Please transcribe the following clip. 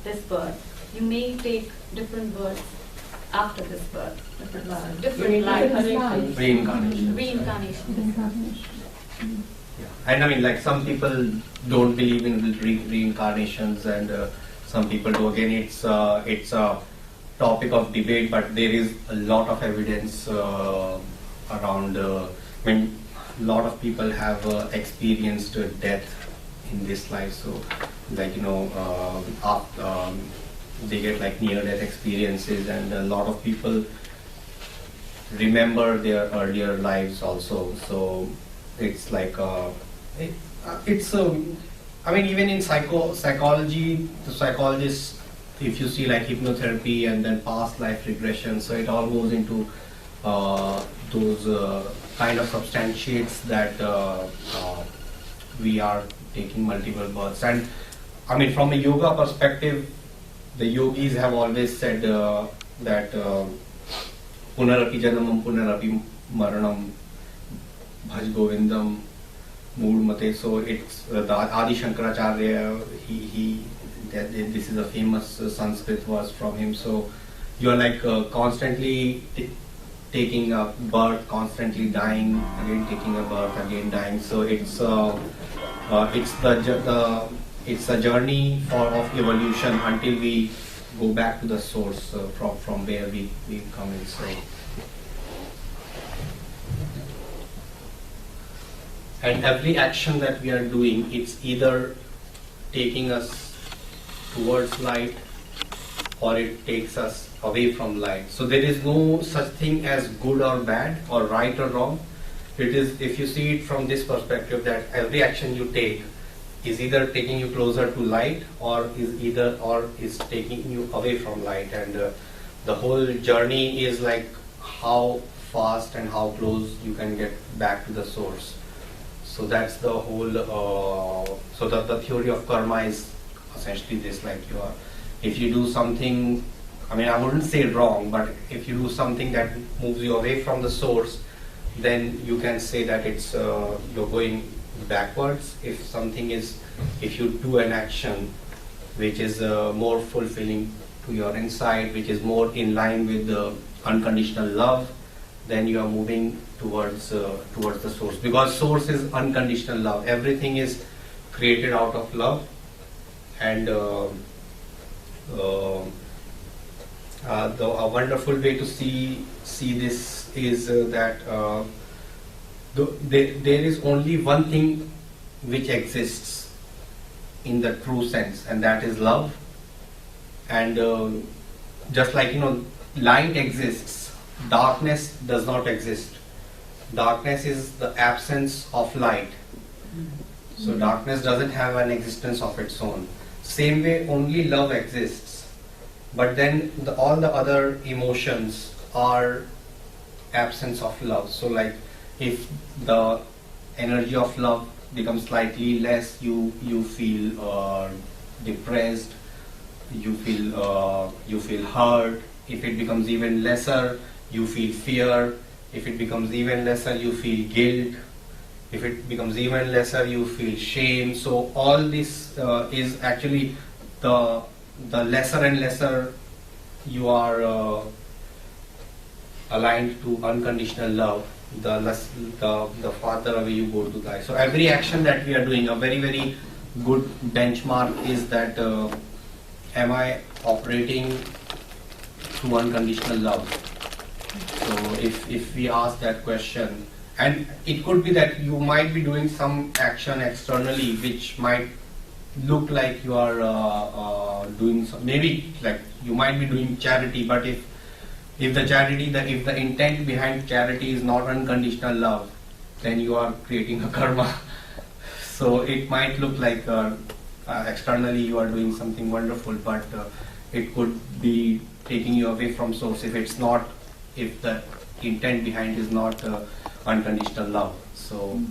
this birth, you may take different births after this birth, different lives. Reincarnation. Yeah. And I mean, like, some people don't believe in reincarnations, and some people do. Again, it's a topic of debate, but there is a lot of evidence around. I mean, a lot of people have experienced death in this life. So, like, after, they get like near-death experiences, and a lot of people remember their earlier lives also. So it's like I mean, even in psychology, the psychologists, if you see like hypnotherapy and then past life regression, so it all goes into those kind of substantiates that we are taking multiple births. And I mean, from a yoga perspective, the yogis have always said that punarapi janamam punarapi maranam bhaj govindam mood mate. So it's the Adi Shankaracharya, this is a famous Sanskrit verse from him. So you are like constantly taking a birth, constantly dying, again taking a birth, again dying. So it's a journey of evolution until we go back to the source from where we come in. So, and every action that we are doing, it's either taking us towards light or it takes us away from light. So there is no such thing as good or bad or right or wrong. It is, if you see it from this perspective, that every action you take is either taking you closer to light or is taking you away from light. And the whole journey is like how fast and how close you can get back to the source. So that's the whole so the theory of karma is essentially this, like, if you do something, I mean, I wouldn't say wrong, but if you do something that moves you away from the source, then you can say that it's you're going backwards. If you do an action which is more fulfilling to your inside, which is more in line with the unconditional love, then you are moving towards the source, because source is unconditional love. Everything is created out of love, and a wonderful way to see this is that there is only one thing which exists in the true sense, and that is love. And just like, light exists, darkness does not exist. Darkness is the absence of light. So darkness doesn't have an existence of its own. Same way, only love exists. But then all the other emotions are absence of love. So like, if the energy of love becomes slightly less, you feel depressed, you feel hurt. If it becomes even lesser, you feel fear. If it becomes even lesser, you feel guilt. If it becomes even lesser, you feel shame. So all this is actually the lesser and lesser you are aligned to unconditional love, the farther away you go to die. So every action that we are doing, a very, very good benchmark is that am I operating through unconditional love? So if we ask that question, and it could be that you might be doing some action externally which might look like you are doing some, maybe like you might be doing charity, but if the intent behind charity is not unconditional love, then you are creating a karma. So it might look like externally you are doing something wonderful, but it could be taking you away from source if the intent behind is not unconditional love. So